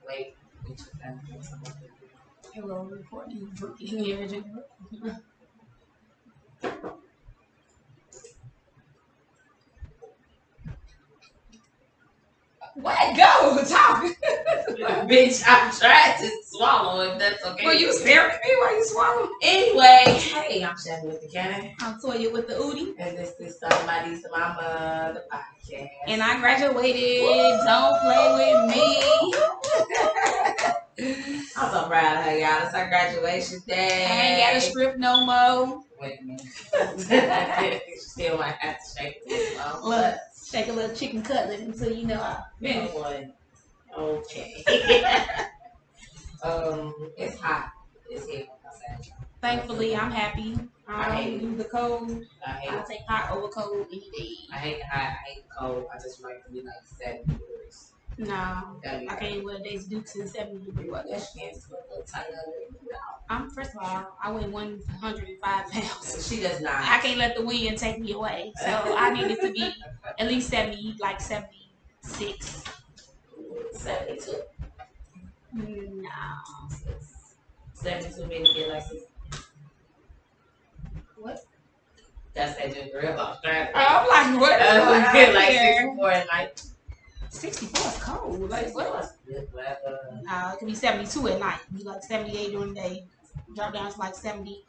Wait. Hello, recording here. What? Go talk. Bitch, I'm trying to swallow if that's okay. Well, you staring at me while you swallow. Anyway, hey, I'm Shannon with the Cannon. I'm Toya with the Udi. And this is Somebody's Mama, the podcast. And I graduated. Woo! Don't play with me. I'm so proud of her, y'all. It's our graduation day. I ain't got a script no more. Wait a minute. Still might have to shake it. Look, shake a little chicken cutlet until you know I finished one. Okay. It's hot. It's here outside. Thankfully, I'm happy. I don't do the cold. I take hot over cold any day. I hate the hot. I hate the cold. I just like to be like 70 degrees. No, I can't wear days due to 70 degree weather. That shit's a little tighter. First of all, I weigh 105 pounds. She does not. I can't let the wind take me away. So I need it to be at least 70, like 76. 72. No. 72 mean to get like 60. What? That's that just real off track. I'm like, what? Like 64 and like 64 is cold. Like what? Good weather. It could be 72 at night. Be like 78 during the day. Drop down to like 70.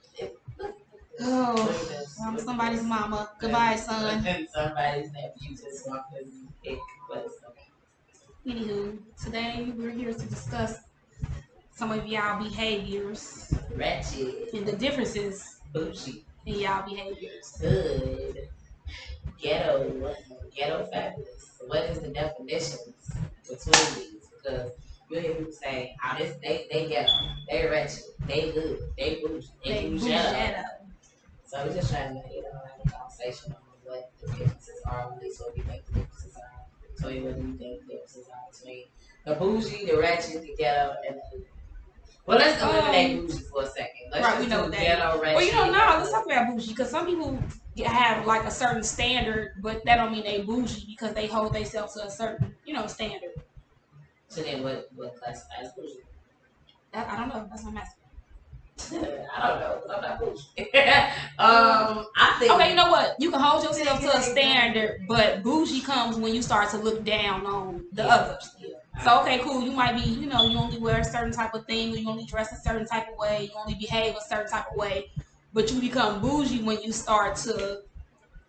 Oh, I'm somebody's mama. Goodbye, son. Somebody's nephew just walked in the pick, but it's okay. Anywho, today we're here to discuss some of y'all behaviors. Ratchet. And the differences Bougie. in y'all behaviors. Good. Ghetto. Ghetto fabulous. What is the definitions between these? Because you hear people say, oh, they ghetto, they ratchet, they good, they bougie, they bougie. So we're just trying to, have a conversation on what the differences are, at least what we think the differences are. Tell you what you think the differences are between the bougie, the ratchet, the ghetto, and the well, let's eliminate bougie for a second. Let's we know that. Ghetto, ratchet. Well, let's talk about bougie because some people have like a certain standard, but that don't mean they bougie because they hold themselves to a certain, standard. So then, what classifies bougie? I don't know. That's what I'm asking. I don't know. I'm not bougie. I think. Okay, you know what? You can hold yourself to a standard, but bougie comes when you start to look down on the others. Yeah. So okay, cool. You might be, you only wear a certain type of thing, or you only dress a certain type of way, you only behave a certain type of way, but you become bougie when you start to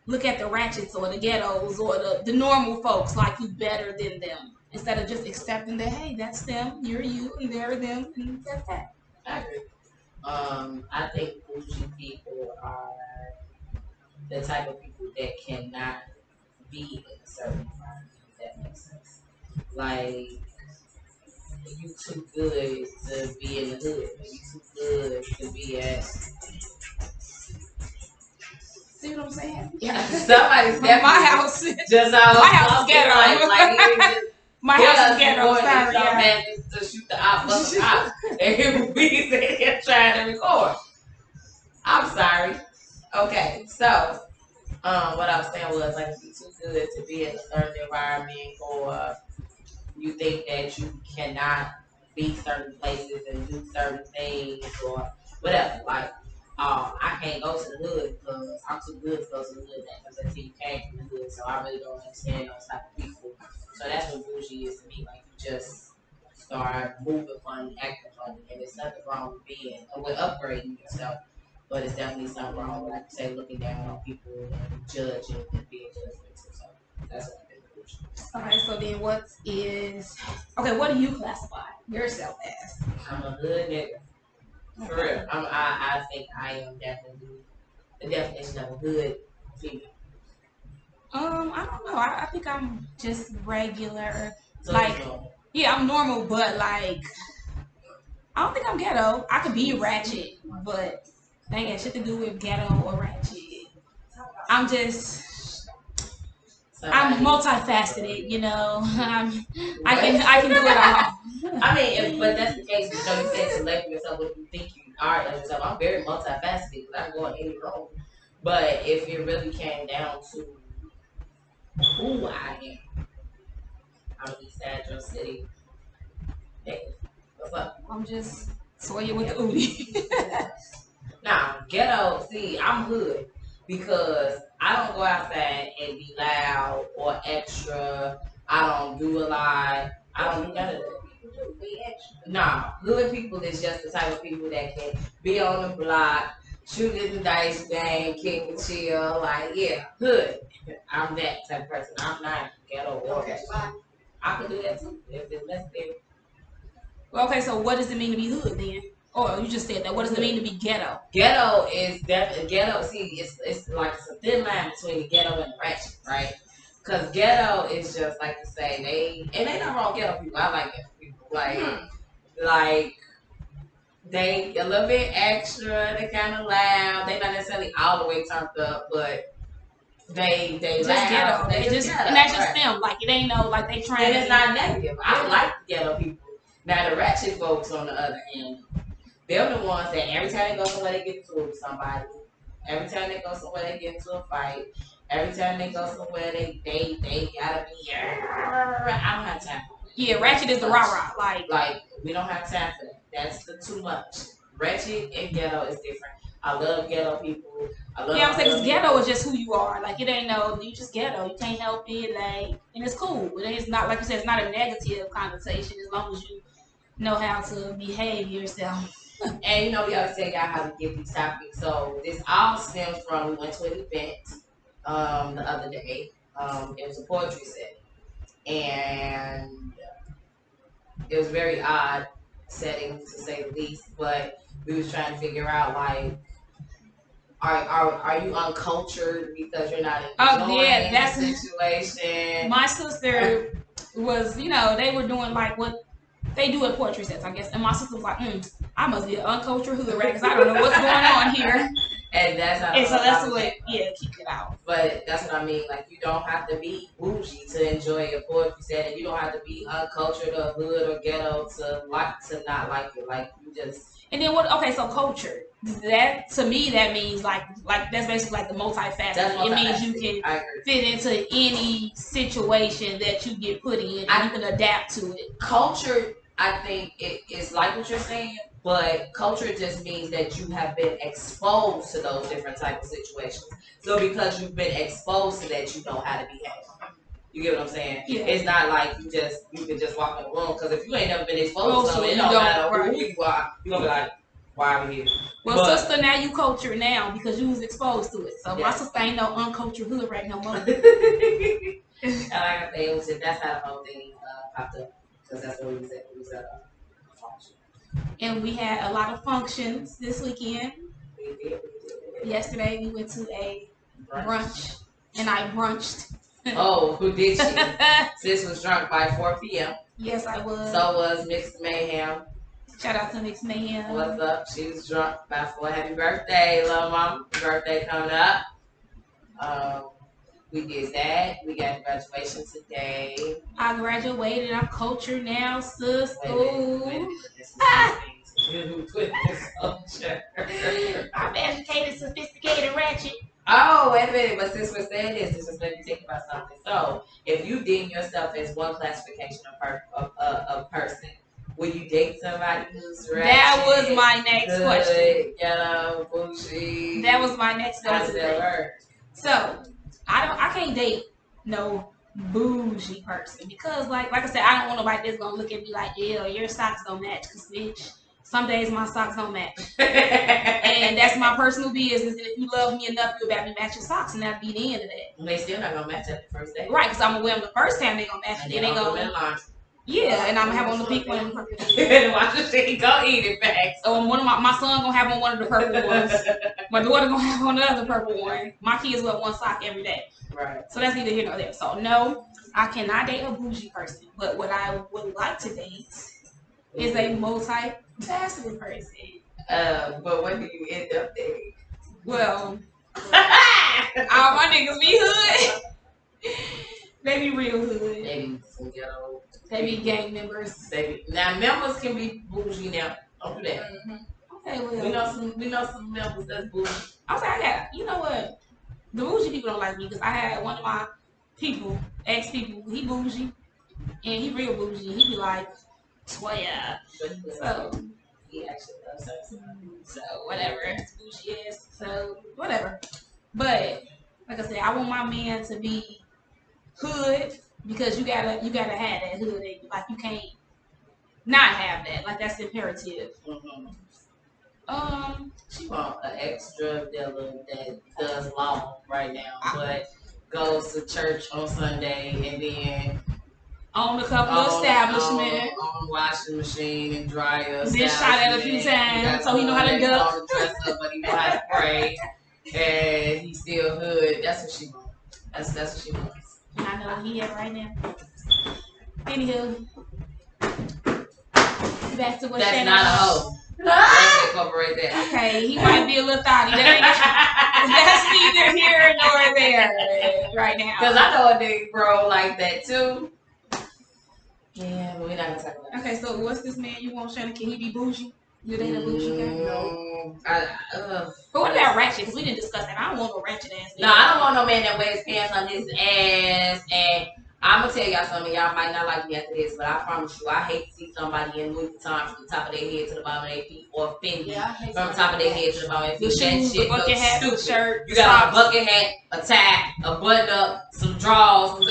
look at the ratchets or the ghettos or the normal folks like you better than them instead of just accepting that hey, that's them, you're you, and they're them, and that's that. I agree. I think bougie people are the type of people that cannot be in a certain environment, if that makes sense. Like, you too good to be in the hood. You too good to be at. See what I'm saying? Yeah. Somebody's my house. Just my house is ghetto. My house is ghetto. Sorry, to shoot the op. And we sit here trying to record. I'm sorry. Okay, so what I was saying was like you're too good to be in a certain environment, or you think that you cannot be certain places and do certain things, or whatever. Like, I can't go to the hood because I'm too good to go to the hood because until you came from the hood, so I really don't understand those type of people. So that's what bougie is to me. Like, you just start moving funny, acting funny, and there's nothing wrong with upgrading yourself, but it's definitely something wrong with, like you say, looking down on people and judging and being judgmental. So that's what I think of bougie. Okay, so then what do you classify yourself as? I'm a hood nigga. For real. I think I am definitely the definition of a hood female. I don't know. I think I'm just regular. So yeah, I'm normal, but like, I don't think I'm ghetto. I could be ratchet, but that ain't got shit to do with ghetto or ratchet. I'm multifaceted, I can do it all. I mean, but that's the case. You said to label yourself what you think you are as yourself. I'm very multifaceted because I can go in any room. But if it really came down to who I am, I'm East Adjo City. I'm just soya with the ootie. Now, ghetto, see, I'm hood because I don't go outside and be loud or extra. I don't do a lot. I don't do none of that. Nah, hood people is just the type of people that can be on the block, shooting the dice game, kick and chill. Like, yeah, hood. I'm that type of person. I'm not ghetto or I could do that too if it's necessary. Well, okay, so what does it mean to be hood then? Oh, you just said that. What does it mean to be ghetto? Ghetto is definitely ghetto. See, it's like it's a thin line between the ghetto and the ratchet, right? Because ghetto is just like to say they not wrong ghetto people. I like ghetto people. Like they a little bit extra. They kind of loud. They not necessarily all the way turned up, but they just loud. Ghetto. They just ghetto, and that's just them. Like it ain't no like they trying. And it's not negative. I like ghetto people. Now the ratchet folks on the other hand. They're the ones that every time they go somewhere they get into it with somebody. Every time they go somewhere they get into a fight. Every time they go somewhere they gotta be. I don't have time for that. Yeah, ratchet is the rah rah. Like we don't have time for that. That's the too much. Ratchet and ghetto is different. I love ghetto people. I'm saying because ghetto is just who you are. Like it ain't no you just ghetto. You can't help it. Like and it's cool. It's not like you said. It's not a negative connotation as long as you know how to behave yourself. And we always tell y'all how to get these topics. So this all stems from we went to an event the other day. It was a poetry set, and it was a very odd setting to say the least. But we was trying to figure out like, are you uncultured because you're not enjoying the situation? My sister was, they were doing like what they do at poetry sets, I guess. And my sister was like, I must be an uncultured hood rat because I don't know what's going on here. And that's how. And so that's what, keep it out. But that's what I mean. Like you don't have to be bougie to enjoy a poetry set, and you don't have to be uncultured or hood or ghetto to not like it. Like you just. And then what? Okay, so culture. That to me, that means like that's basically like the multifaceted. It means you can fit into any situation that you get put in, and you can adapt to it. Culture, I think, it is like what you're saying, but culture just means that you have been exposed to those different types of situations. So because you've been exposed to that, you know how to behave. You get what I'm saying? Yeah. It's not like you can just walk in the room because if you ain't never been exposed to something, it don't matter who you are. You're gonna be like, why are we here? Well, sister, now you cultured now because you was exposed to it. So my sister ain't no uncultured hood right no more. And like I said, that's how the whole thing popped up because that's what we was at. We was at a function. And we had a lot of functions this weekend. We did. Yesterday we went to a brunch and I brunched. Oh, who did she? Sis was drunk by 4 p.m. Yes, I was. So was Mixed Mayhem. Shout out to Mixed Mayhem. What's up? She was drunk by 4. Happy birthday, little mama. Birthday coming up. We did that. We got graduation today. I graduated. I'm cultured now, sis. Ooh. I'm educated, sophisticated, ratchet. Oh, wait a minute. But since we're saying this, just let me think about something. So, if you deem yourself as one classification of person, will you date somebody who's ratchet? That was my next question. Ghetto, bougie. That was my next question. How does that work? So, I can't date no bougie person because, like I said, I don't want nobody that's gonna look at me like, yeah, your socks don't match. Cause bitch, some days my socks don't match, and that's my personal business. And if you love me enough, you about me match your socks, and that'll be the end of that. And they still not gonna match at the first day, right? Cause I'm gonna wear them the first time they gonna match, and then they gonna. Yeah, and I'm gonna have on the pink one and the purple one. Watch the shit, go eat it back. So one of my son gonna have on one of the purple ones. My daughter gonna have on the other purple one. My kids wear one sock every day. Right. So that's neither here nor there. So no, I cannot date a bougie person. But what I would like to date is a multi-faceted person. But when do you end up dating? Well, all my niggas be hood. They be real hood. They be some ghetto. They be gang members. Now members can be bougie now. Don't do that. Mm-hmm. Okay, well. We know some members that's bougie. Okay, you know what? The bougie people don't like me because I had one of my ex-people, he bougie, and he real bougie. He be like, Well, yeah. So he actually loves sex. So whatever, it's bougie ass. So whatever. But like I said, I want my man to be hood because you gotta have that hood in you. Like you can't not have that. Like that's imperative. She want an extra dealer that does law right now, but goes to church on Sunday and then own a couple of establishments, own washing machine and dryer. Been shot at a few times, so he know how to duck. Dress up, but he know how to pray, and he's still hood. That's what she wants. That's what she wants. I know where he at right now. Anywho, back to what that's Shannon not a hoe. Let's incorporate that. Okay, he might be a little thotty. That's neither here nor there right now. Because I know a nigga bro like that too. Yeah, but we're not gonna talk about that. Okay, so what's this man you want, Shannon? Can he be bougie? You date a bougie guy? No. But what about ratchet? Because we didn't discuss that. I don't want no ratchet ass. No, I don't want no man that wears pants on his ass. And I'm gonna tell y'all something. Y'all might not like me after this, but I promise you, I hate to see somebody in Louis Vuitton from the top of their head to the bottom of their feet, or Fendi from the top of their head to the bottom of their feet. That shit bucket looks hat, stupid. Shirt, you got a bucket hat, a tie, a button up, some drawers.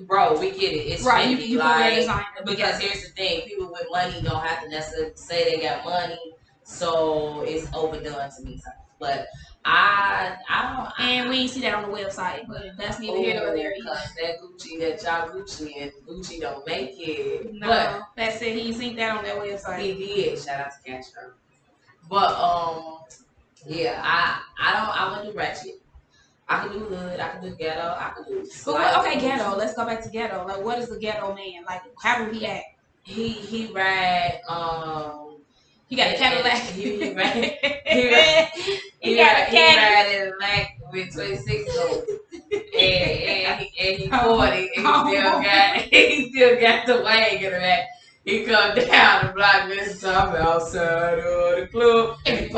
Bro, we get it. It's right. Fendi, You like, because here's the thing: people with money don't have to necessarily say they got money, so it's overdone to me. But I don't. And we ain't see that on the website, but that's neither here nor there. That Gucci, that y'all Gucci, and Gucci don't make it. No, but that said he ain't seen that on that website. He did. Shout out to Castro. But yeah, I want to do ratchet. I can do hood. I can do ghetto. I can do. But okay, ghetto. Let's go back to ghetto. Like, what is the ghetto man? Like, how do he act? He ride. He got a Cadillac. He ride. He got a Cadillac. He ride in a Mac with 26 doors. and he 40. And he still got the wagon in the back. He come down the block, Mr. Top outside of the club, and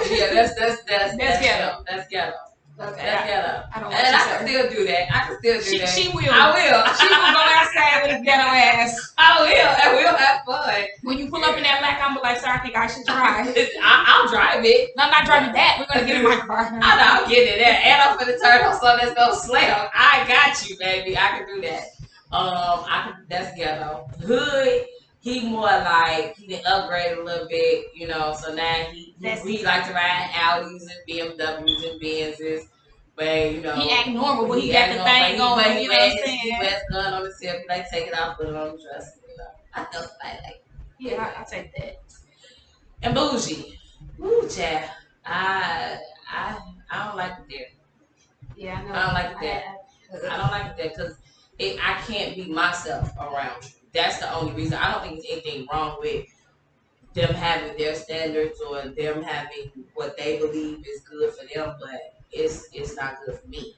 yeah, that's ghetto. That's ghetto. Okay. That's ghetto. I can still do that. She will. I will. She will go outside with his ghetto ass. I will. And we'll have fun. When you pull up in that black, I'm like, sorry, I think I should drive. I'll drive it. No, I'm not driving that. We're gonna get in my car. I know, I'm getting it there. And I'm finna turn on something that's gonna slam. I got you, baby. I can do that. That's ghetto. Hood, he more like he did upgrade a little bit, you know. So now he like to ride Audis and BMWs and Benzes, but you know he act normal, but he got the thing going. You know what I'm saying? He wears gun on his hip. He like take it off, put it on the dress. You know, I know somebody like. Yeah, I take that. And bougie, ooh, child. I don't like it there. Yeah, I know. I don't like it there. I don't like it there because. I can't be myself around you. That's the only reason. I don't think there's anything wrong with them having their standards or them having what they believe is good for them, but it's not good for me.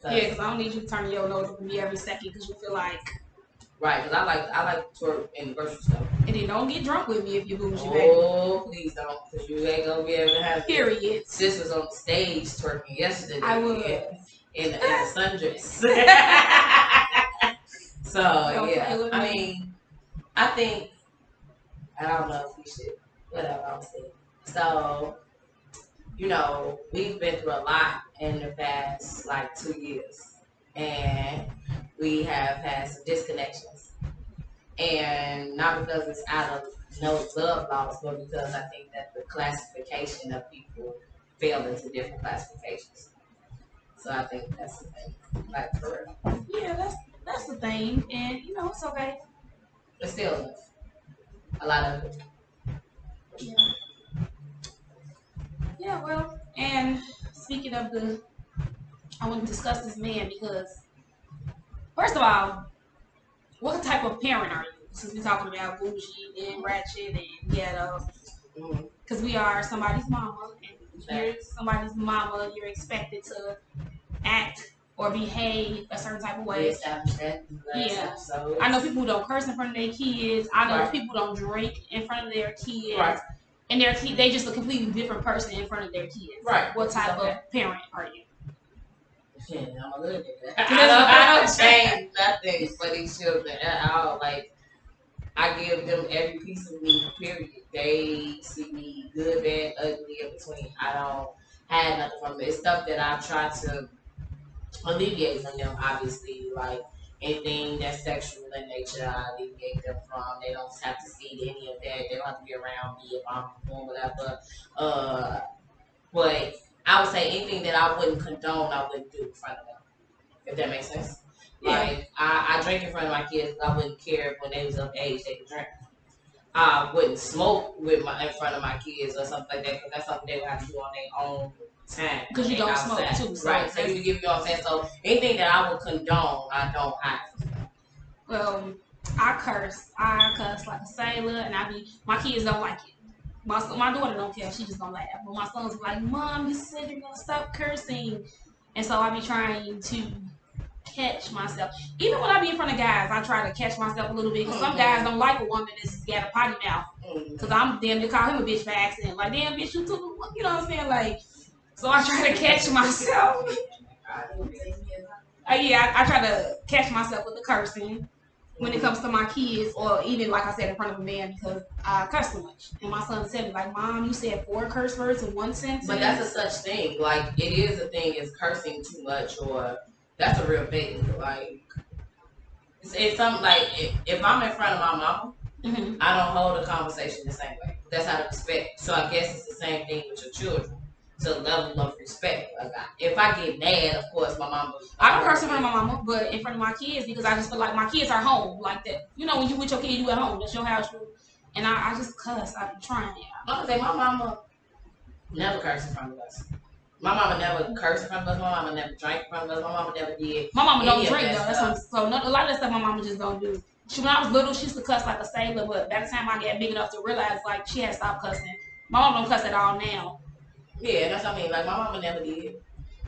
Yeah, because I don't need you to turn your nose up at me every second because you feel like. Right, because I like to twerk in the grocery store. And then don't get drunk with me if you bougie, baby. Oh, please don't, because you ain't gonna be able to have. Period. Sis was on stage twerking yesterday. I would. In the sundress. So yeah, I mean, I think I don't know if we should, whatever I'm saying. So, you know, we've been through a lot in the past like 2 years, and we have had some disconnections, and not because it's out of no love lost, but because I think that the classification of people fell into different classifications. So I think that's the thing, like for real. Yeah, that's the thing, and you know it's okay. But still, a lot of it. Yeah. Yeah, well, and speaking of I want to discuss this man because, first of all, what type of parent are you? Since we're talking about bougie and ratchet and ghetto, because we are somebody's mama, and you're somebody's mama, you're expected to act or behave a certain type of way. Yeah. I know people who don't curse in front of their kids. I know people don't drink in front of their kids. Right. And their kid, they just a completely different person in front of their kids. Right. What type of parent are you? Yeah, I'm a little bit. I don't change nothing for these children at all. Like, I give them every piece of me, period. They see me good, bad, ugly, in between. I don't have nothing from it. It's stuff that I try to alleviate from them, obviously. Like anything that's sexual in nature, I alleviate them from. They don't have to see any of that. They don't have to be around me if I'm doing whatever. But I would say anything that I wouldn't condone, I wouldn't do in front of them. If that makes sense. Yeah. Like I drink in front of my kids. I wouldn't care if when they was of age they could drink. I wouldn't smoke in front of my kids or something like that because that's something they would have to do on their own time. Because you don't smoke too, so right? So you get, you know what I'm saying. So anything that I would condone, I don't have. Well, I cuss like a sailor, and my kids don't like it. My daughter don't care; she just gonna laugh. But my son's like, "Mom, you said you're gonna stop cursing," and so I be trying to catch myself. Even when I be in front of guys, I try to catch myself a little bit because some guys don't like a woman that's got a potty mouth. Because I'm damn, they call him a bitch by accident. Like, damn, bitch, you took, you know what I'm saying? Like, so I try to catch myself. I try to catch myself with the cursing when it comes to my kids, or even like I said in front of a man because I curse too much. And my son said, like, Mom, you said 4 curse words in one sentence. But that's a such thing. Like, it is a thing. Is cursing too much, or that's a real thing. Like, it's something like if I'm in front of my mama, I don't hold a conversation the same way. That's out of respect. So I guess it's the same thing with your children. To level of respect. Like if I get mad, of course, my mama. I don't curse in front of my mama, but in front of my kids because I just feel like my kids are home like that. You know, when you with your kids, you at home. That's your house. And I just cuss. I be trying it. I say my mama never cursed in front of us. My mama never cursed in front of us. My mama never drank in front of us. My mama never did. My mama don't drink though. That's so a lot of that stuff my mama just don't do. When I was little, she used to cuss like a sailor, but by the time I got big enough to realize like she had stopped cussing. My mama don't cuss at all now. Yeah, that's what I mean. Like my mama never did.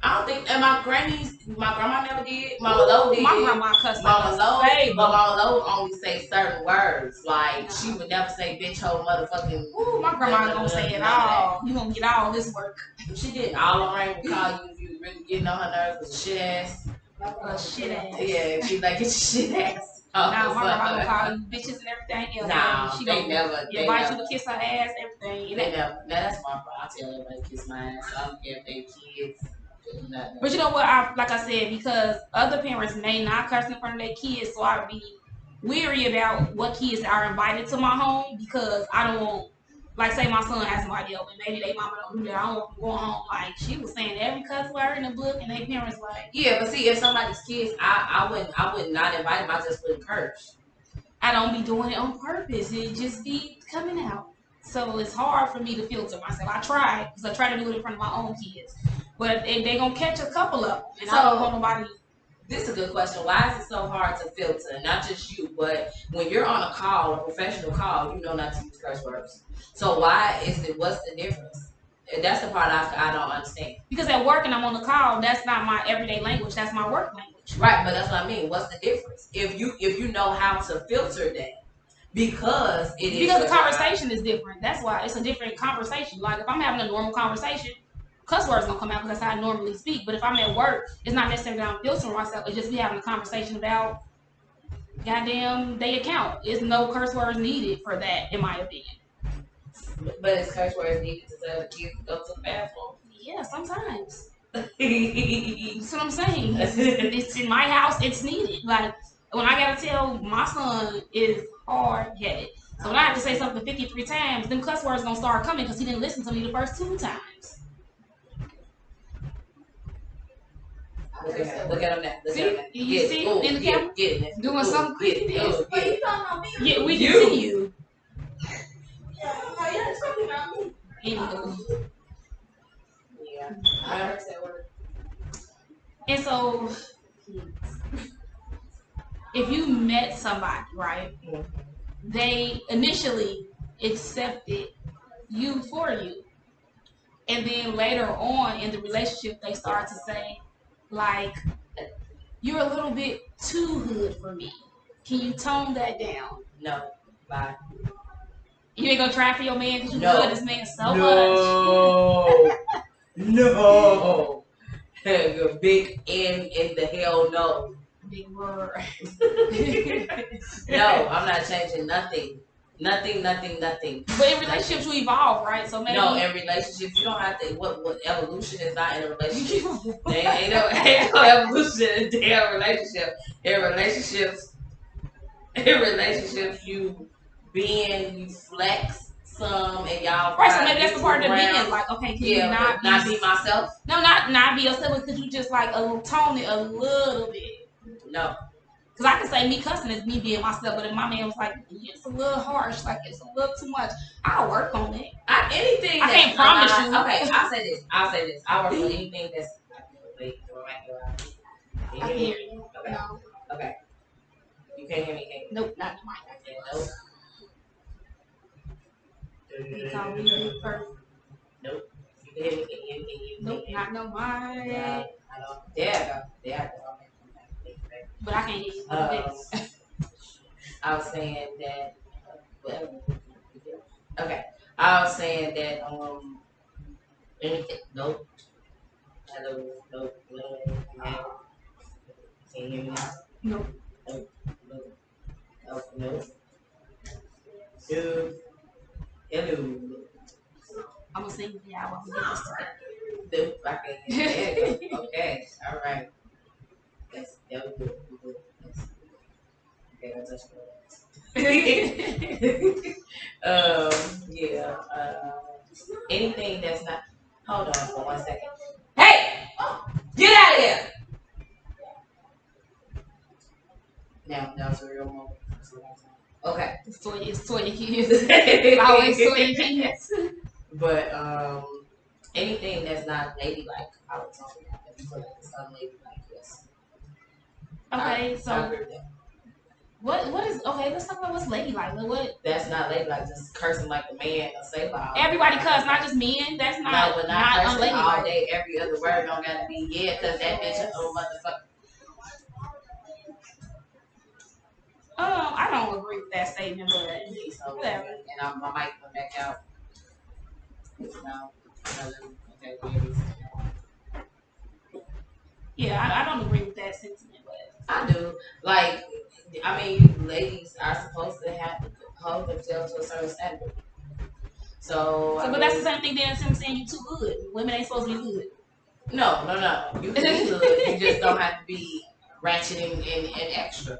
I don't think, and my grandma never did. Mama Lo did. My grandma cussed Mama Lo, but Mama Lo only say certain words. Like she would never say bitch, hoe, motherfucking. Ooh, my grandma ain't gonna say it all. You gonna get all this work. She did. All Lorraine would call you if you was really getting on her nerves was a shit ass. A shit ass. Yeah, she'd like get your shit ass. Nah, my grandma gonna call you bitches and everything else. Nah, she they never. Invite you to kiss her ass, everything. They never. Now that's my problem. I tell everybody to kiss my ass. I don't care if they kids. But you know what? Like I said, because other parents may not curse in front of their kids, so I would be weary about what kids are invited to my home because I don't want, like, say my son has somebody over, and maybe they mama don't do that. I don't want to go home like she was saying every cuss word in the book, and their parents like. Yeah, but see, if somebody's kids, I would not invite them. I just wouldn't curse. I don't be doing it on purpose. It just be coming out. So it's hard for me to filter myself. I try because I try to do it in front of my own kids. But they gonna catch a couple of them, and so, I don't want nobody. This is a good question. Why is it so hard to filter? Not just you, but when you're on a call, a professional call, you know not to use curse words. So why is it? What's the difference? That's the part I don't understand. Because at work and I'm on the call, that's not my everyday language. That's my work language. Right, but that's what I mean. What's the difference? If you know how to filter that, because the conversation is different. That's why it's a different conversation. Like if I'm having a normal conversation, cuss words gonna come out because that's how I normally speak. But if I'm at work, it's not necessarily that I'm filtering myself. It's just we having a conversation about goddamn they account. There's no curse words needed for that, in my opinion. But it's curse words needed to tell the kids to go to the bathroom. Yeah, sometimes. That's what I'm saying. It's in my house. It's needed. Like when I gotta tell my son is hard headed. So when I have to say something 53 times, them cuss words gonna start coming because he didn't listen to me the first 2 times. Look at him now. You see in the camera? Doing something crazy. Yeah, we can see you. Yeah, it's talking about me. Anywho. Yeah, I heard that word. And so, if you met somebody, right, they initially accepted you for you. And then later on in the relationship, they start to say, like, you're a little bit too hood for me. Can you tone that down? No. Bye. You ain't gonna try for your man because you love this man so much. No. You're big in the hell no. big word. No, I'm not changing nothing. Nothing. But in relationships, you evolve, right? So maybe. No, in relationships, you don't have to. What evolution is not in a relationship. ain't no evolution in a damn relationship. In relationships, you flex some, and y'all. Right, so maybe that's the part of the being. Like, okay, can you not be myself? No, not be yourself, because you just like tone it a little bit. No. Because I can say me cussing is me being myself, but if my man was like, it's a little harsh, like it's a little too much, I'll work on it. I can't promise you. Okay, I'll say this. I work on anything that's. Wait, I can hear you. Okay. No. Okay. You can't hear me, can you? Nope, not the mic. Nope. You call me big person. Nope. You can hear me, can you? Nope, not no mic. There I go. But I can't hear you. I was saying that. Okay. I was saying that. Anything. Nope. Hello. Nope. Can you hear me now? Nope. Nope. Dude. Hello. I'm gonna sing the album. Nope. I can hear you. Okay. All right. That was good. Okay, I'll touch yeah. Anything that's not. Hold on for 1 second. Hey! Get out of here! Now it's a real moment. Okay. It's Toya kids. Always Toya kids. But anything that's not ladylike, I would talk about. If you feel like it's unladylike, yes. Okay, so. I agree with that. What is okay? Let's talk about what's ladylike. What? That's not ladylike. Just cursing like a man or say loud. Everybody cuss, not just men. That's not. No, but not cursing unladylike. all day. Every other word don't gotta be because that bitch is a motherfucker. I don't agree with that statement, but whatever. And my mic went back out. No. Okay. Yeah, I don't agree with that sentiment, but I do. Like, I mean, ladies are supposed to have to hold themselves to a certain standard. But that's the same thing then as him saying you too good. Women ain't supposed to be good. No. You can be good. You just don't have to be ratcheting and extra.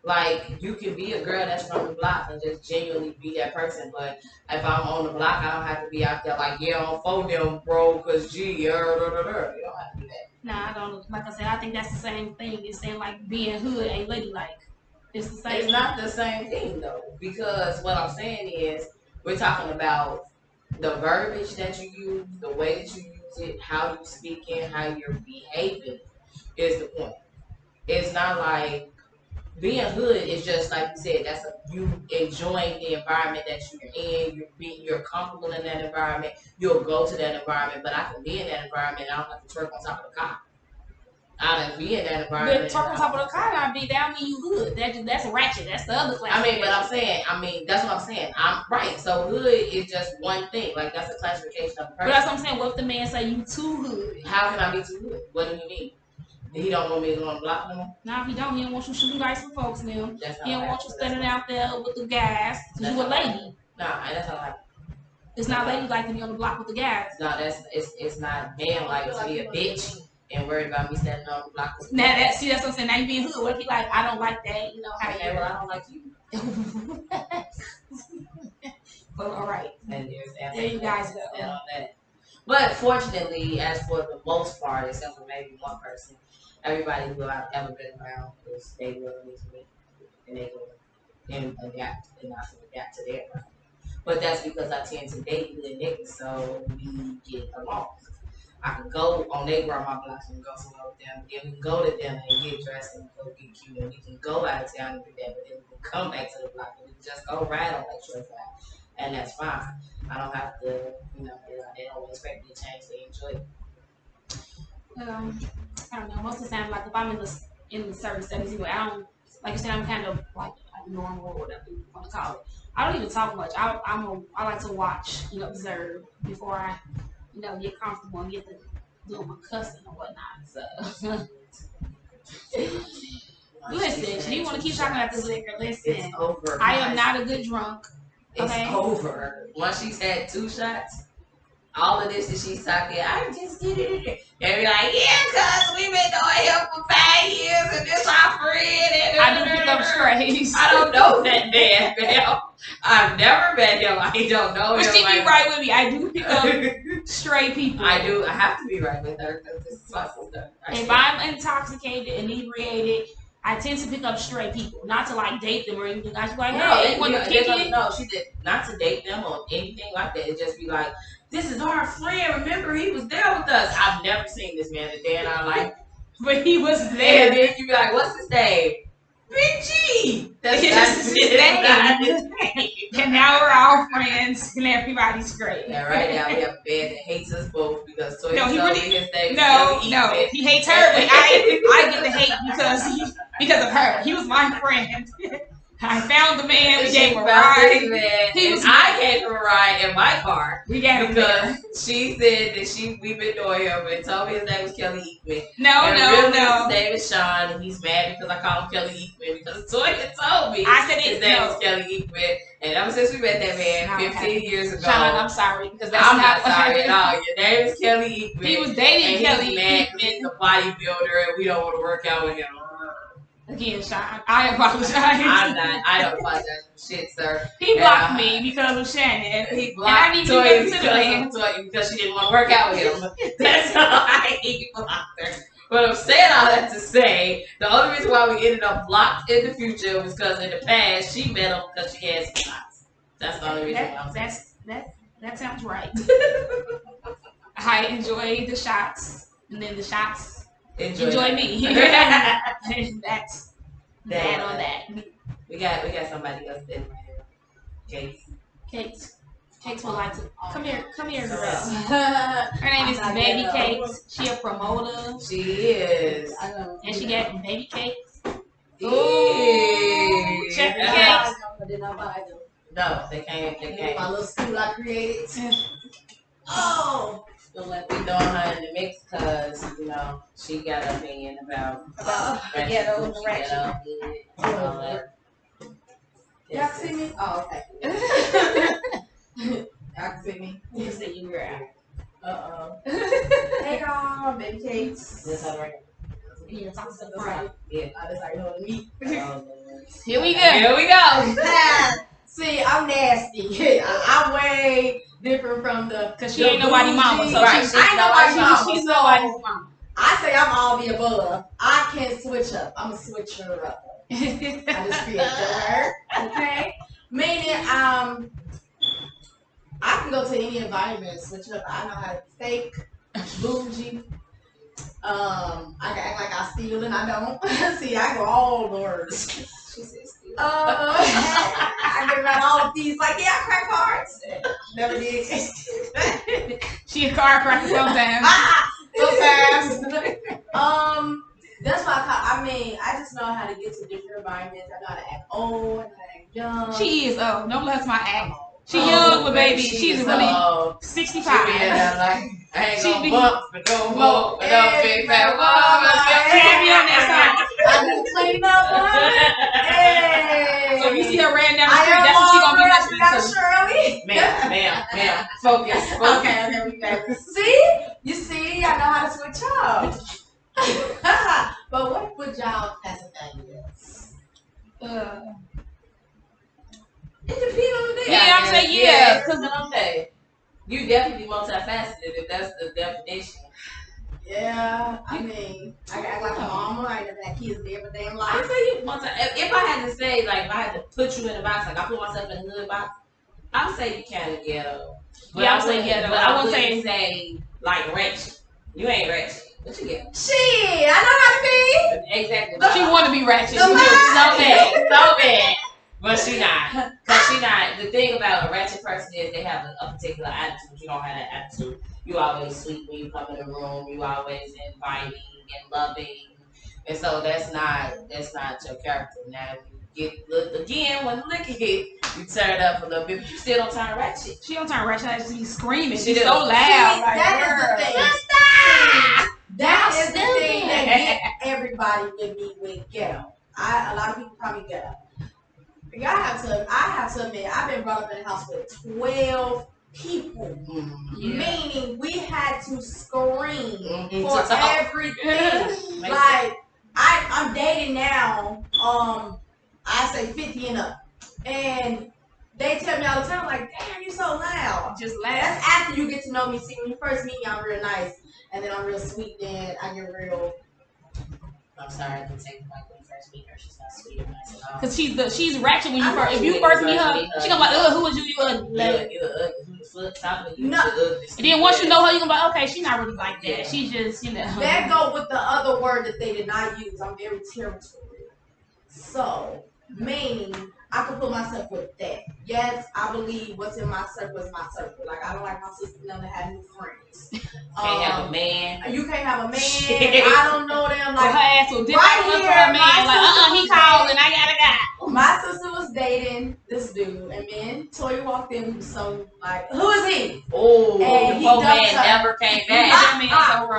Like, you can be a girl that's from the block and just genuinely be that person. But if I'm on the block, I don't have to be out there like, yeah, on phone them, bro, because gee, you don't have to do that. Nah, I don't. Like I said, I think that's the same thing. It's saying like being hood ain't ladylike. It's the same. It's not the same thing though, because what I'm saying is we're talking about the verbiage that you use, the way that you use it, how you speak it, how you're behaving is the point. It's not like being hood is just like you said. That's you enjoying the environment that you're in. You're comfortable in that environment. You'll go to that environment, but I can be in that environment. I don't have to twerk on top of the car. I can be in that environment. But twerk on top of the car, that don't mean you hood. That's ratchet. That's the other class. But that's what I'm saying. I'm right. So hood is just one thing. Like that's a classification of a person. But that's what I'm saying. What if the man say you too hood? How can I be too hood? What do you mean? He don't want me to go on the block no more? Nah, he don't. He don't want you shooting dice with folks now. He don't want you standing out there with the guys. Because you a lady. Nah, that's not like. It's not ladylike to be on the block with the guys. No, it's not man-like to be a bitch and worried about me standing on the block with the guys. That's what I'm saying. Now you being hood. What if he like, I don't like that, you know, how okay, well, I don't like you. Well, all right. And there you guys go. On that. But fortunately, as for the most part, except for maybe one person, everybody who I've ever been around is they willing to meet and they go and adapt and not adapt to their environment. But that's because I tend to date good niggas, so we get along. I can go on their grandma blocks and go somewhere with them. Then we can go to dinner and get dressed and go get cute. And we can go out of town and do that. But then we can come back to the block and we can just go ride on that short ride. And that's fine. I don't have to, they don't expect me to change. They enjoy it. I don't know. Most of the time, like if I'm in the certain settings, I don't, like you said, I'm kind of like normal or whatever you want to call it. I don't even talk much. I like to watch and observe before I, get comfortable and get to doing my cussing or whatnot. So Listen, you want to keep talking about this liquor. Listen, it's over. I am not a good drunk. Okay? It's over. Once she's had 2 shots, all of this that she's talking, I just did it. And be like, yeah, cuz we've been doing here for 5 years and this our friend. And I do pick up strays. I don't know that man, man. I've never met him. I don't know him. But she be right with me. I do pick up stray people. I do. I have to be right with her because this is my sister. If I'm intoxicated, inebriated, I tend to pick up stray people, not to like date them or anything. I just be like, hey, no, she did not to date them or anything like that. It just be like, this is our friend. Remember, he was there with us. I've never seen this man a day in our life, but he was there. And then you be like, what's his name? Big G. That's his name. And now we're all friends, and everybody's great. Yeah, right now we have a man that hates us both because Toya no, he told really, me his name. No, he hates her, but I get the hate because of her. He was my friend. I found the man. We gave him a ride. I gave him a ride in my car. We got him because she said that we've been doing him and told me his name was Kelly Eekman. No. His name is Sean and he's mad because I call him Kelly Eekman because Toya told me his name was Kelly Eekman. And ever since we met that man 15 years ago. Sean, I'm sorry because I'm not sorry at all. Your name is Kelly Eekman. He was dating Kelly Eekman. He's a bodybuilder and we don't want to work out with him. Again, Sean, I apologize. I don't apologize for shit, sir. He blocked me because of Shannon. He blocked Toya because she didn't want to work out with him. That's why he blocked her. But I'm saying all that to say, the only reason why we ended up blocked in the future was because in the past she met him because she had some shots. That's the only reason why I'm saying. That sounds right. I enjoy the shots, and then the shots enjoy me. That's that on that. We got somebody else in here. Cakes would like to come here, girl. Her name is Baby Cakes. She a promoter. She is. And she got baby cakes. Ooh. Check the cakes. No, they can't. My little school I created. Oh. So let me throw her in the mix because, she got an opinion about ghetto and ratchet. Y'all can see me? Oh, okay. Y'all can see me? You see you, girl. Hey, y'all, baby cakes. That's all right. Yeah, talk to the front. Yeah. I just already know the meat. Here we go. See, I'm nasty. I'm way different from because she ain't nobody mama. So right. I ain't nobody mama. She's nobody's mama. I say I'm all the above. I can switch up. I'm a switcher up. I just create her. Okay? Meaning, I can go to any environment and switch up. I know how to be fake, bougie. I can act like I steal and I don't. See, I go all the words. She says steal. I get around all of these like, yeah, I crack cards. Never did. She a car cracker sometimes. Sometimes. That's why I just know how to get to different environments. I know how to act old, I know how to act young. She is old. Don't bless my act. She young, but baby, she's really 65. I ain't gonna bump, but don't bump, but don't big fat woman. Have you on that song? I just clean up one. Hey. So if you see her ran down the street, that's what she gonna be listening to. Shirley. Ma'am, focus. Okay, there we go. See? You see, I know how to switch up. But what would y'all classify you as? It depends on the day. Yeah, I'm saying yeah. Because okay, you definitely multifaceted if that's the definition. Yeah, I can act like a mama. I never had kids there, but they in life. I say you multi. If I had to say, like, if I had to put you in a box, like I put myself in a hood box, I would say you kind of ghetto. But yeah, I would say ghetto. But I wouldn't say like ratchet. You ain't ratchet. What you get? Shit, I know how to be. Exactly. She want to be ratchet. So bad. But she not. Because she not. The thing about a ratchet person is they have a particular attitude. You don't have that attitude. You always sweet when you come in the room. You always inviting and loving. And so that's not your character. Now you get again when the liquor hit, you turn up a little bit, but you still don't turn ratchet. She don't turn ratchet. She just be screaming. She's so loud. Like, that is the thing. That is the thing that get everybody with me with ghetto. A lot of people call me ghetto. I have to admit, I've been brought up in a house with 12 people, meaning we had to scream for everything. Like I'm dating now. I say 50 and up, and they tell me all the time, like, "Damn, you so loud." Just laugh. That's after you get to know me. See, when you first meet me, I'm real nice, and then I'm real sweet. Then I get real. I'm sorry, I didn't take it like when you first meet her. She's not sweet or nice at all. Cause she's ratchet when you first. If you first meet her, she gonna be like, who was you? You ugly. You ugly. Who the fuck talking to you? No. And then once you know her, you gonna be like, okay, she's not really like that. Yeah. She's just, you know. That go with the other word that they did not use. I'm very territorial. So, meaning, I can put myself with that. Yes, I believe what's in my circle is my circle. Like, I don't like my sister to have new friends. Can't have a man. You can't have a man. I don't know them. Like, her ass will dip right up here, for a man. my Like, he called and I gotta go. my sister was dating this dude, and then Toya walked in. We was so like, who is he? Oh, And the he poor dumped man her. never came back.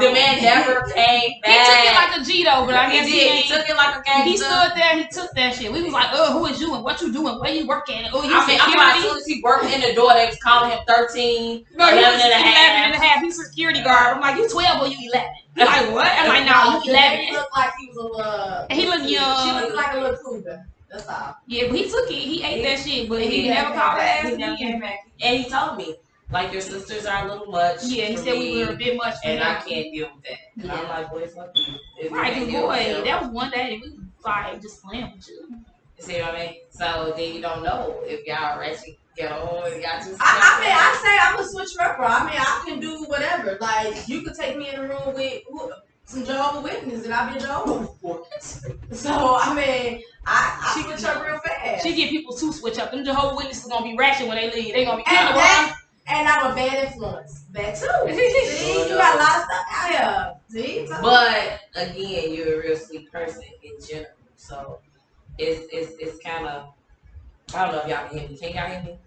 The man never came back. He took it like a G though, but I guess he took it like a game. He stood there, he took that shit. We was like, who is you and what you doing? Where you working? Oh, you I mean, as soon as he worked in the door, they was calling him 13, no, 11 he was and a 11 half. and a half. He's a security guard. I'm like, you 12 or you 11? He's like, what? I'm like, no, you 11. He looked like he was a little. And he looked young. She looked like a little cougar. That's all. Yeah, but he took it. He ate that shit, but he never called ass. He never came back. And he told me, like, your sisters are a little much. Yeah, he said we were a bit much for and him. I can't deal with that. And I'm like, boy, fuck you. Right, boy, that was one day we like just playing with you. See what I mean? So then you don't know if y'all actually get on and y'all just. I say I'm a switch rapper. I mean, I can do whatever. Like, you could take me in a room with some Jehovah's Witnesses and I'll be a Jehovah's. So, I mean, I switch up real fast. She get people to switch up. Them Jehovah's Witnesses gonna be ratchet when they leave. They gonna be and I'm a bad influence. That too. See, you got a lot of stuff out here. See? But again, you're a real sweet person in general. So it's kind of, I don't know if y'all can hear me. Can y'all hear me?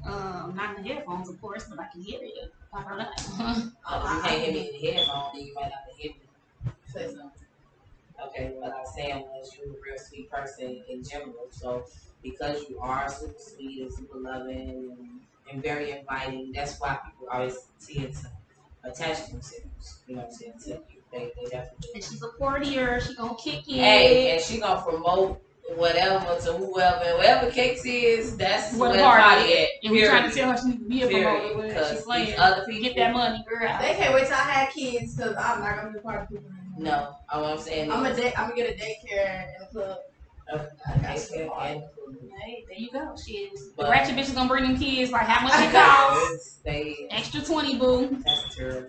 Not in the headphones, of course, but I can hear you. I don't know. If you can't hear me in the headphones, then you might not hear me. Say something. Okay, what I was saying was you're a real sweet person in general. So because you are super sweet and super loving and very inviting, that's why people always tend to attach themselves. You know what I'm saying? To you. They definitely. And she's a courtier. She gonna kick it. Hey, and she gonna promote whatever to whoever, and whatever Cakes is, that's where the the party at. And we're trying to tell her she needs to be a promoter. Because She's playing. Other people Get that money, girl. They can't wait till I have kids because I'm not gonna be a part of people anymore. No, I'm saying I'm gonna get a daycare and a club. Hey, there you go. Shit. The ratchet bitch is gonna bring them kids. Like, how much it costs? Extra 20, boo. That's true.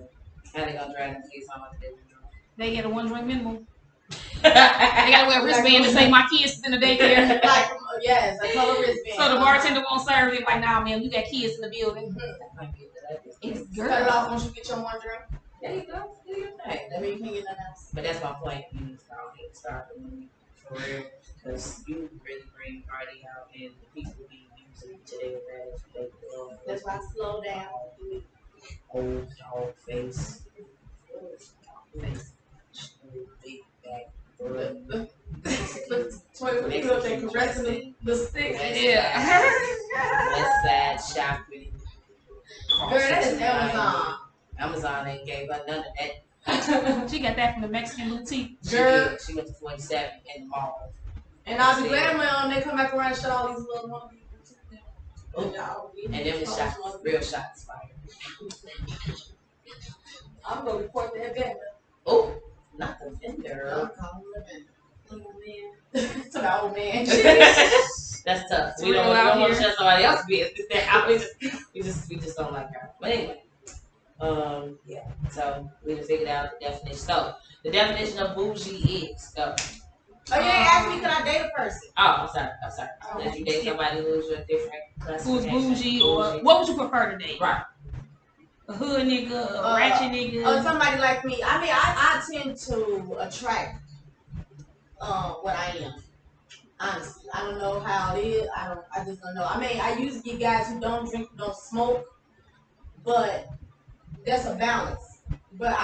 How they gonna drive them kids home after they get a 1 drink minimum. They gotta wear a wristband to say my kids is in the daycare. Like, yes, a color wristband. So the bartender won't serve it. Like, nah, man, we got kids in the building. It's cut it off once you get your 1 drink. There you go. Do your thing. That means you can't get nothing else. But that's my point. You need to start the movie for real. Because you really bring party out and the people be using today advantage. That's why I slow down. Old dog face. Big back. Look, 20 people up there caressing the stick. Yeah. West Side shopping. Girl, that is Amazon. Amazon ain't gave her none of that. She got that from the Mexican boutique. Girl. She went to 47 in the mall. And I'll be glad when they come back around and shut all these little ones. And then the shots, real shots fired. I'm gonna report that vendor. Oh, not the vendor. I'm calling the vendor. Oh man. To the old man. That's tough. It's We don't real out want to here. shut somebody else's business. We just don't like her. But anyway, yeah. So we just figured out the definition. So the definition of bougie is. Oh, you ain't asked me, could I date a person? Oh, I'm sorry. Did you date somebody who's a different Who's classification? bougie or what would you prefer to date? Right. A hood nigga, a ratchet nigga. Somebody like me. I mean, I tend to attract what I am. Honestly, I don't know how it is. I just don't know. I mean, I usually get guys who don't drink, who don't smoke, but that's a balance. But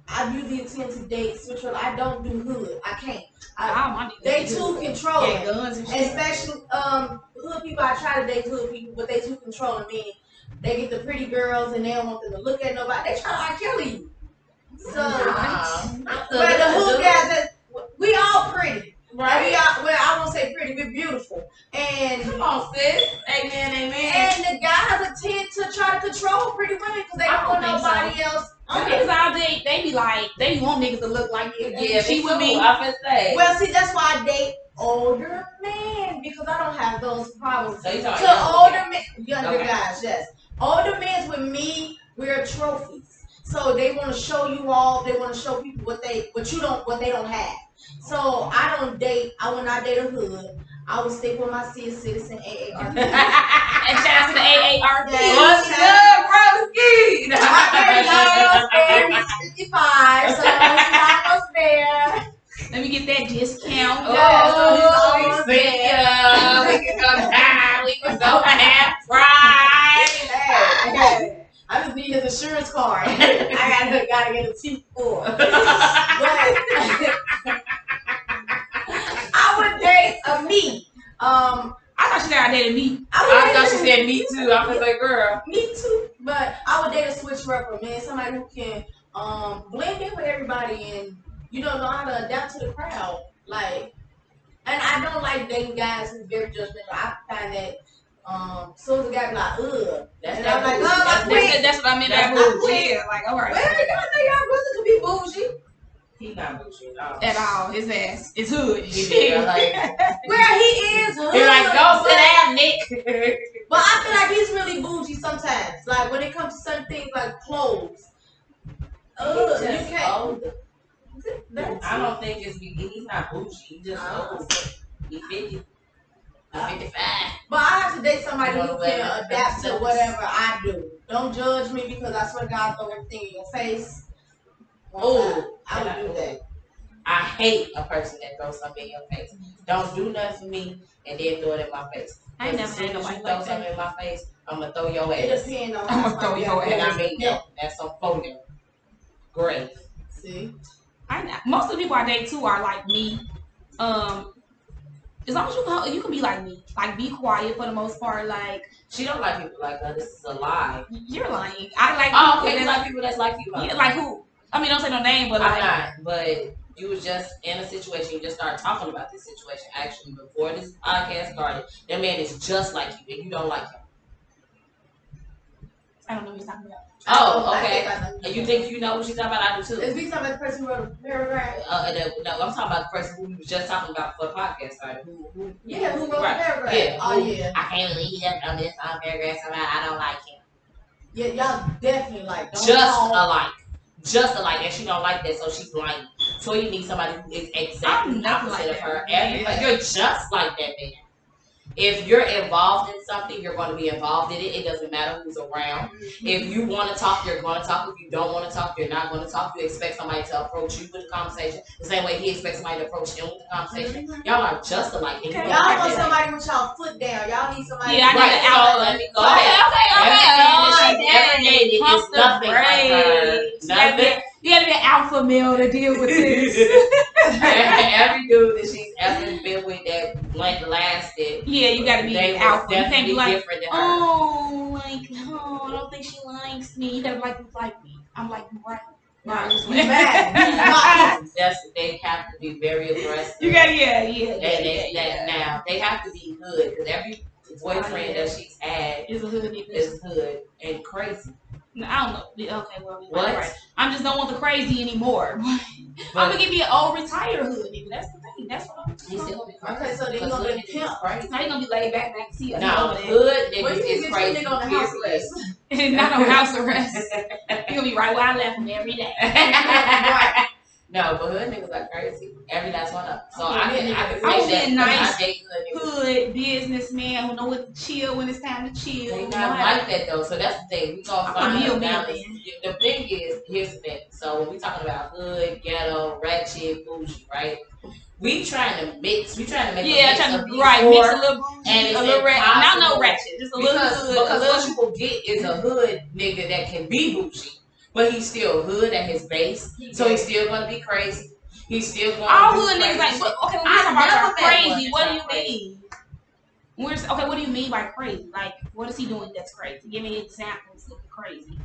I usually intend to date switch up. I don't do hood. I can't. My They niggas too do controlling. Got guns and shit. Especially hood people. I try to date hood people, but they too controlling. Meaning they get the pretty girls and they don't want them to look at nobody. They try to kill you. So, but the hood guys, we all pretty. Right. We are, well, I won't say pretty, we're beautiful. And come on, sis. Amen, amen. And the guys tend to try to control pretty women because they don't want nobody else. Niggas all day, they be like, they want niggas to look like it. Yeah, she would be. I would say. Well, see, that's why I date older men because I don't have those problems. So you older men, younger guys, yes. Older men with me, we're trophies. So they want to show you all. They want to show people what they don't have. So I don't date. I will not date a hood. I will stick with my citizen AARP. And shout out to the AARP. What's good, broski? I'm 55, so I'm almost there. Let me get that discount. Oh, we see ya. We can go down. We can go half price. Hey. I just need his insurance card. I gotta get a T4. But I would date a me. I thought she said I dated me. I thought she said me too. I was like, girl. Me too. But I would date a switch rapper, man. Somebody who can blend in with everybody and know how to adapt to the crowd. Like, and I don't like dating guys who very judgmental. I find that so the guy be like, ugh. That's I'm like, oh, that's what I meant by bougie. Yeah, like, all right. Well, y'all know y'all brother could be bougie. He not bougie at all. His ass is hood. He like, well, he is hood. He like, go sit down, Nick. But I feel like he's really bougie sometimes. Like when it comes to certain things like clothes. You can't. I don't think he's not bougie. He's just old. He's 50. 55. But I have to date somebody who can adapt to whatever I do. Don't judge me because I swear to God, throw everything in your face. Oh, I would do that. I hate a person that throws something in your face. Don't do nothing for me and then throw it in my face. I ain't never had nobody throw something in my face, I'm gonna throw your ass. It depends on I'm gonna throw your ass. And I mean that's some phony. Great. See? Most of the people I date too are like me. As long as you can be like me, like be quiet for the most part. Like she don't like people like that. This is a lie. You're lying. I like. Oh, okay. You like people that's like you. Yeah, like who? I mean, don't say no name, but I'm not. But you was just in a situation. You just started talking about this situation actually before this podcast started. That man is just like you, and you don't like him. I don't know what you're talking about. Oh, okay. And you think you know what she's talking about? I do too. Is we talking about the person who wrote a paragraph? No, I'm talking about the person who we was just talking about before the podcast started. Who wrote the paragraph? Yeah. Oh, yeah. I can't believe that on this paragraph. Somehow I don't like him. Yeah, y'all definitely like. Just alike, and she don't like that, so she's lying. So you need somebody who is exactly opposite of her. You're just like that man. If you're involved in something, you're going to be involved in it. It doesn't matter who's around. Mm-hmm. If you want to talk, you're going to talk. If you don't want to talk, you're not going to talk. You expect somebody to approach you with a conversation the same way he expects somebody to approach him with a conversation. Mm-hmm. Y'all are just alike. Okay. Y'all want somebody with y'all foot down. Y'all need somebody. Yeah, I need an outlet. Let me go. Okay. Everything she's ever dated is nothing like her. Nothing. You gotta be an alpha male to deal with this. Every dude that she's ever been with that lasted. Yeah, you gotta be an alpha. You can't be like, I don't think she likes me. You gotta like me. I'm like, right. They have to be very aggressive. You got now they have to be hood because every boyfriend that she's had is hood and crazy. I don't know. Okay, well, what? Right. I just don't want the crazy anymore. I'm gonna give you an old retired hood nigga. That's the thing. That's what I'm saying. Okay, so then you're gonna be pimp. Now you're gonna be laid back and see. No, hood niggas is crazy. On the house arrest. Not on house arrest. You're gonna be right where I left him every day. Right. No, but hood niggas are crazy. Every last one of them. So I can say that nice I date hood businessman who know what to chill when it's time to chill. They not like that though. So that's the thing. We gonna find a balance. The thing is, here's the thing. So when we talking about hood, ghetto, ratchet, bougie, right? We trying to mix. We trying to make mix a little bougie and a little ratchet. Not no ratchet, just a little hood. Because what you will get is a hood nigga that can be bougie. but he's still hood at his base. So he's still gonna be crazy. He's still going all to do hood niggas crazy like, shit. okay, when we talk about crazy, what do you crazy. mean? Okay, what do you mean by crazy? Like, what is he doing that's crazy? Give me examples of crazy.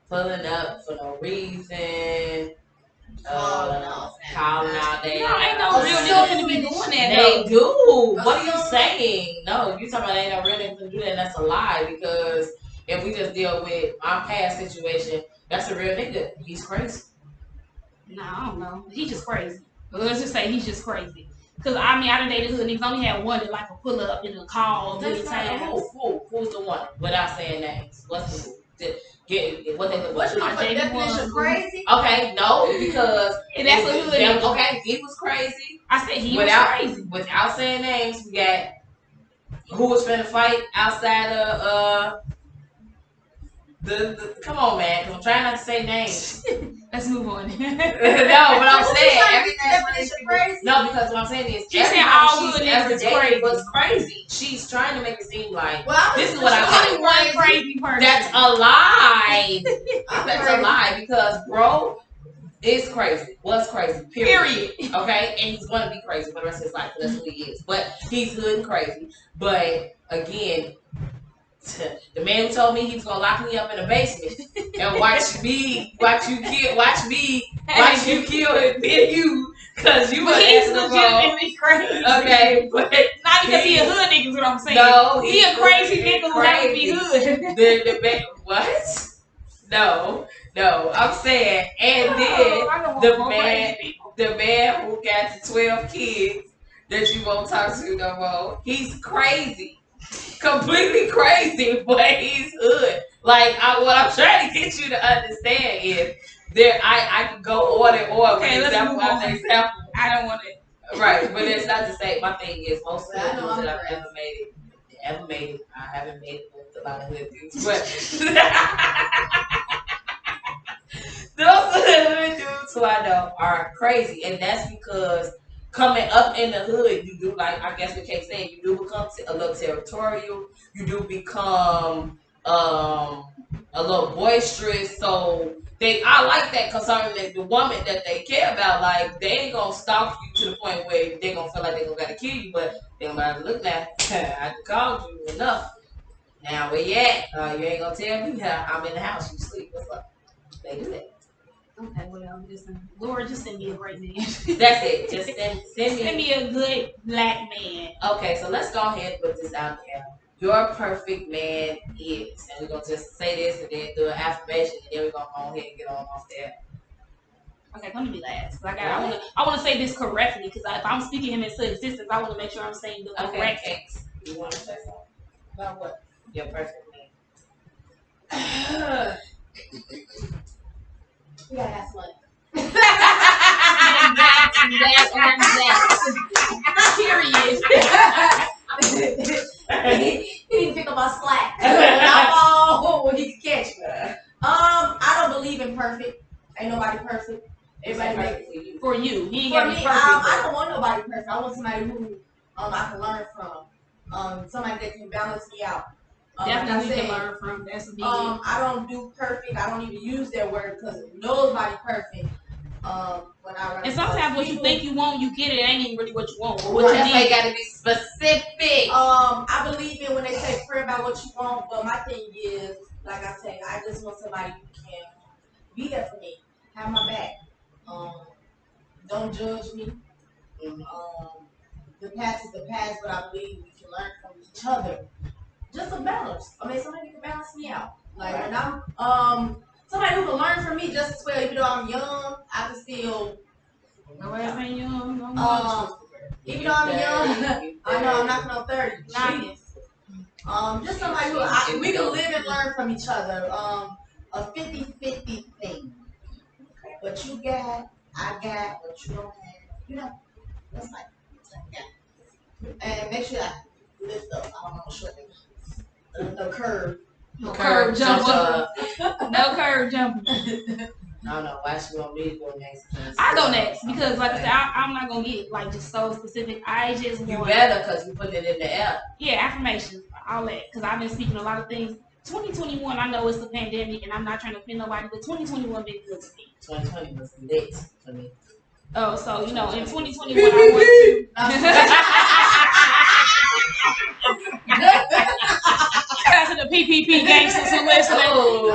Pulling up for no reason. Calling out. Ain't no real nigga gonna be doing that. They do. What are you saying? No, you talking about ain't no real nigga gonna do that. That's a lie, because if we just deal with my past situation, that's a real nigga. He's crazy. Nah, I don't know. He's just crazy. But let's just say he's just crazy. Cause I mean, I done dated hood niggas. Only had one that like a pull up and a call many times. Who's the one? Without saying names. What's the what they look What you for the definition of crazy? Okay, no, because that's a hood nigga. Okay, he was crazy. I said he was crazy. Without saying names, we got who was finna fight outside of the come on, man, because I'm trying not to say names. Let's move on. No, but I'm saying everything crazy. No, because what I'm saying is she's saying all hood niggas crazy. Was crazy. She's trying to make it seem like this is what I'm one crazy person. That's a lie. That's a lie, because bro is crazy. Was crazy. Period. Okay, and he's gonna be crazy for the rest of his life. That's who he is. But he's hood and crazy. But again, the man who told me he was gonna lock me up in the basement and watch me kill you, cause you were legitimately crazy. Okay, but not because he a hood nigga is what I'm saying. No, he a crazy nigga who happens to be hood. What? No, I'm saying, and then the man who got the 12 kids that you won't talk to no more, he's crazy. Completely crazy, but he's hood. Like, what I'm trying to get you to understand is I can go on and on. Okay, let's move on. Example. I don't want it. Right, but it's not to say. My thing is, most of the dudes that I've ever made it. I haven't made it with a lot of hood dudes, but those hood dudes who I know are crazy, and that's because coming up in the hood, you do, like I guess what Kate saying, you do become a little territorial. You do become a little boisterous. So I like that, concerning the woman that they care about. Like, they ain't gonna stalk you to the point where they gonna feel like they gonna gotta kill you, but they gonna look like I called you enough. Now where you at? You ain't gonna tell me how I'm in the house. You sleep. What's up? They do that. Okay, well, listen, Lord, just send me a great man. That's it. Just send me a good black man. Okay, so let's go ahead and put this out there. Your perfect man is, and we're gonna just say this and then do an affirmation, and then we're gonna go ahead and get on off there. Okay, let me be last. I want to say this correctly, because if I'm speaking him into existence, I want to make sure I'm saying the correct things. You want to say something about what? Your perfect man. We gotta have some money. Period. He didn't pick up my slack. He can catch me. I don't believe in perfect. Ain't nobody perfect. Everybody make for you. He ain't for got me. Perfect. I don't want nobody perfect. I want somebody who I can learn from. Somebody that can balance me out. Definitely like can learn from. That's big. I don't do perfect. I don't even use that word because nobody perfect. When I run and sometimes what you think you want, you get it. It ain't even really what you want. But what you need, they gotta be specific. I believe in when they say pray about what you want, but my thing is, like I say, I just want somebody who can be there for me, have my back. Don't judge me. The past is the past, but I believe we can learn from each other. Just a balance. I mean, somebody can balance me out. Like when I'm somebody who can learn from me just as well. Even though I'm young, I can still. No way I'm young. Even though I'm young, I know I'm knocking on 30. Just somebody who we can live and learn from each other. A 50-50 thing. What you got, I got. What you don't have, you know. That's like yeah. And make sure I lift up. I don't know what no curve. No curve jumper. No curve jumper. I don't know why she want me to go next. I go next because, like I said, I'm not gonna get like just so specific. I just you better because you put it in the app. Yeah, affirmations. I'll let because I've been speaking a lot of things 2021, I know it's the pandemic, and I'm not trying to offend nobody, but 2021 been good to me. 2020 was lit for me. Oh, so you know, in 2021, I want to. To the PPP gangsters who listening. Oh,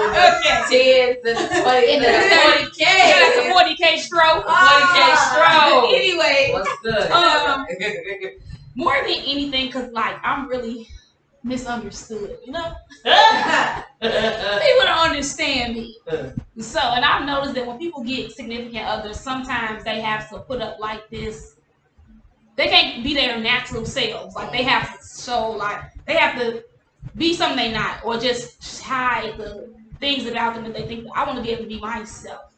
okay. 10 to 20 to 40K. That's a 40K stroke. 40K stroke. Anyway, what's good? More than anything, cause like I'm really misunderstood, you know. People don't understand me. So, and I've noticed that when people get significant others, sometimes they have to put up like this. They can't be their natural selves. Like they have to show, like they have to be something they not, or just hide the things about them that they think. I want to be able to be myself.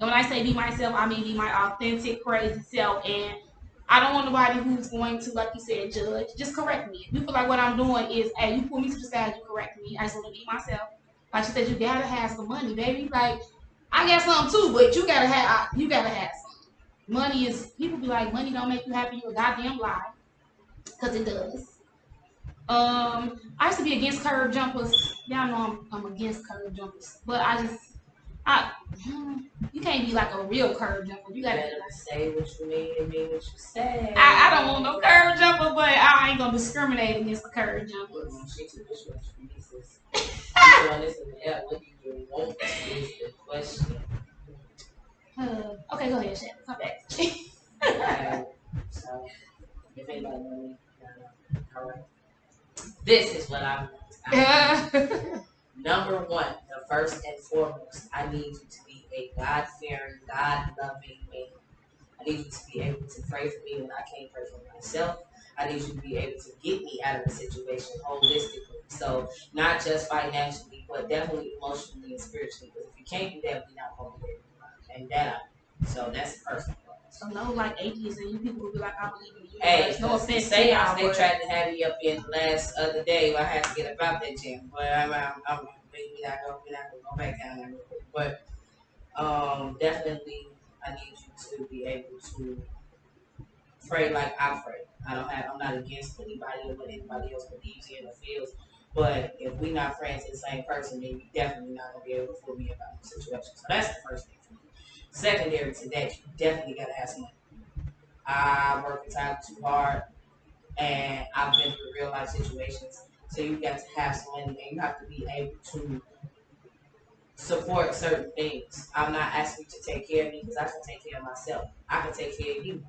And when I say be myself, I mean be my authentic, crazy self. And I don't want nobody who's going to, like you said, judge. Just correct me. If you feel like what I'm doing is, hey, you pull me to the side, you correct me. I just want to be myself. Like she said, you gotta have some money, baby. Like I got some too, but you gotta have some. Money is, people be like, money don't make you happy. You a goddamn lie, cause it does. I used to be against curve jumpers. Y'all know I'm against curve jumpers, but you can't be like a real curve jumper. You gotta say what you mean and mean what you say. I don't want no curve jumper, but I ain't gonna discriminate against the curve jumpers. She too much for Jesus. What do you want is the question. Okay, go ahead, Shannon. Come back. Alright, so if anybody know me, alright. This is what I want. Number one, the first and foremost, I need you to be a God-fearing, God-loving man. I need you to be able to pray for me when I can't pray for myself. I need you to be able to get me out of the situation holistically. So not just financially, but definitely emotionally and spiritually. Because if you can't do that, we're not going to be able to. And that so that's personal. So no, like atheists and you people will be like, I believe in you. Hey, no offense. Say y'all, they tried to have me up in the last other day. I had to get about that gym, but I'm not gonna go back down there real quick. But definitely, I need you to be able to pray like I pray. I'm not against anybody or what anybody else believes in or feels. But if we're not friends with the same person, then we definitely not gonna be able to fool me about the situation. So that's the first thing for me. Secondary to that, you definitely gotta have some money. I work entirely too hard, and I've been through real life situations. So you got to have some money, and you have to be able to support certain things. I'm not asking you to take care of me because I can take care of myself. I can take care of you.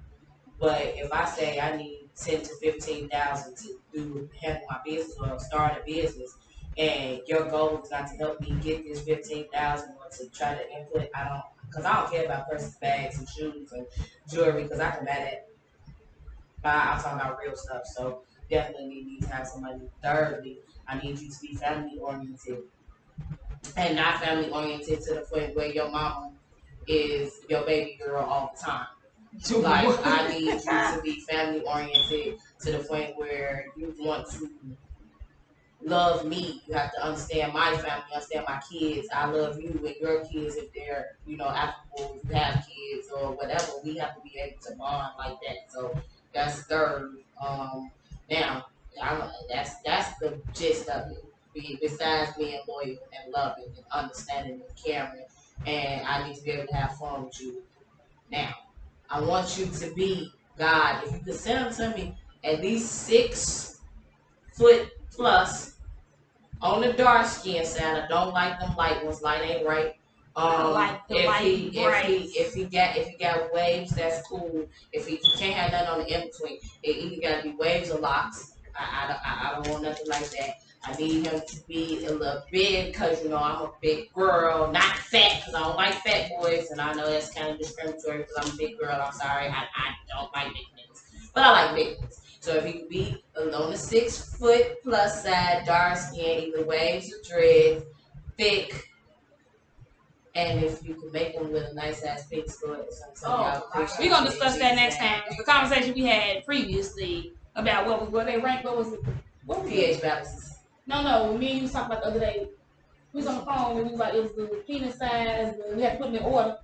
But if I say I need 10 to 15,000 to handle my business or start a business, and your goal is not to help me get this 15,000 or to try to input, because I don't care about person's bags and shoes and jewelry because I can buy that. I'm talking about real stuff. So definitely need to have some money. Thirdly, I need you to be family oriented and not family oriented to the point where your mama is your baby girl all the time. Like I need you to be family oriented to the point where you want to love me. You have to understand my family, understand my kids. I love you and your kids if they're, applicable, if you have kids or whatever. We have to be able to bond like that. So that's third. Now that's the gist of it. Besides being loyal and loving and understanding and caring, and I need to be able to have fun with you. Now, I want you to be God. If you could send them to me at least 6 foot plus on the dark skin side. I don't like them light ones. Light ain't right. If he got waves, that's cool. If he can't have nothing on the in between, it either got to be waves or locks. I don't want nothing like that. I need him to be a little big because I'm a big girl, not fat because I don't like fat boys, and I know that's kind of discriminatory because I'm a big girl. I'm sorry, I don't like big niggas, but I like big ones. So if he could be on the 6 foot plus side, dark skin, either waves or dreads, thick, and if you could make them with a nice ass pink skirt or something. We're gonna discuss that next time. The conversation we had previously about what they ranked. What was it? What was pH balances? No. Me and you was talking about the other day. We was on the phone and we was like, it was the penis size. We had to put them in order.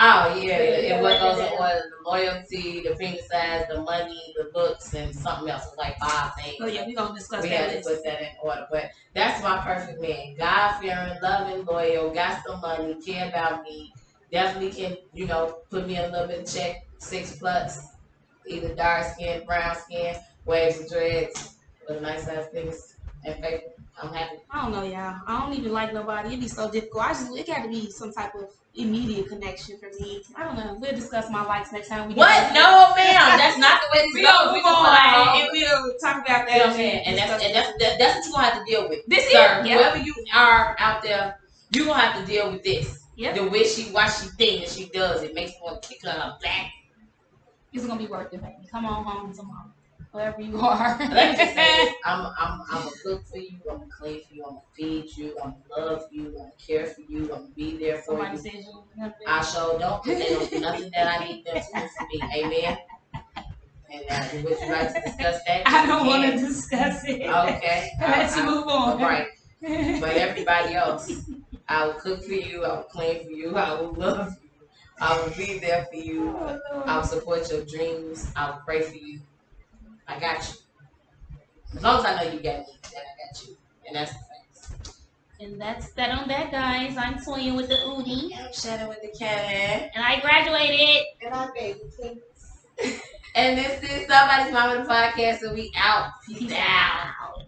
Oh yeah, Yeah, and what goes yeah. in order: the loyalty, the finger size, the money, the looks, and something else. It's like 5 things. So yeah, we gonna discuss We that had to list. put that in order. But that's my perfect man. God fearing, loving, loyal, got some money, care about me. Definitely can, put me a little bit of check, 6+, either dark skin, brown skin, waves and dreads, with a nice ass penis and paper. I'm happy. I don't know, y'all. I don't even like nobody. It'd be so difficult. It got to be some type of immediate connection for me. I don't know. We'll discuss my likes next time we get What? No, ma'am. That's not the way this We goes. gonna We move just on and we'll talk about that. You know what I'm saying? And that's what you're gonna have to deal with. This is Sir, yep. whoever you are out there, you're gonna have to deal with this. Yep. The way she thinks she does, it makes me want to kick her in her back. It's gonna be worth it, baby. Come on home tomorrow. Wherever you are. Let me just say this. I'm gonna cook for you, I'm gonna clean for you, I'm gonna feed you, I'm gonna love you, I'm gonna care for you, I'm gonna be there for Somebody you. says you I sure don't, because they don't do nothing that I need them to do for me. Amen. And would you like to discuss that? I don't want to discuss it. Okay. Let's move on. Right. But everybody else, I will cook for you, I will clean for you, I will love you, I will be there for you, I will support your dreams, I will pray for you. I got you. As long as I know you got me, then I got you. And that's the facts. And that's that on that, guys. I'm Toya with the Udi. I'm Shannon with the cat. And I graduated. And I baby cakes. And this is Somebody's Mama the Podcast, and we out. Peace out.